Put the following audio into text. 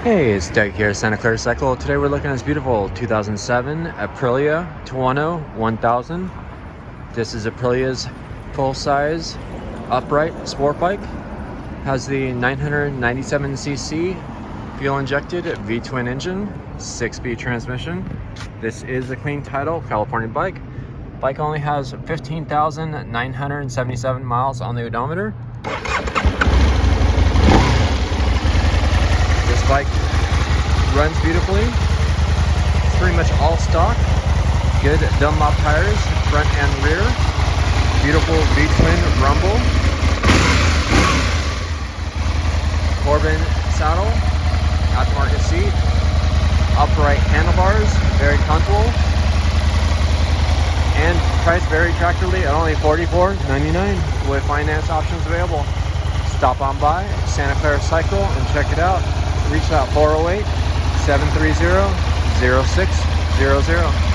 Hey, it's Doug here, Santa Clara Cycle. Today we're looking at this beautiful 2007 Aprilia Tuono 1000. This is Aprilia's full-size upright sport bike. Has the 997cc fuel-injected V-twin engine, 6-speed transmission. This is a clean title California bike. Bike only has 15,977 miles on the odometer. This bike runs beautifully. It's pretty much all stock. Good Dunlop tires, front and rear. Beautiful V-twin rumble. Corbin saddle, aftermarket seat, upright handlebars, very comfortable, and priced very attractively at only $44.99 with finance options available. Stop on by Santa Clara Cycle and check it out. Reach out 408-730-0600.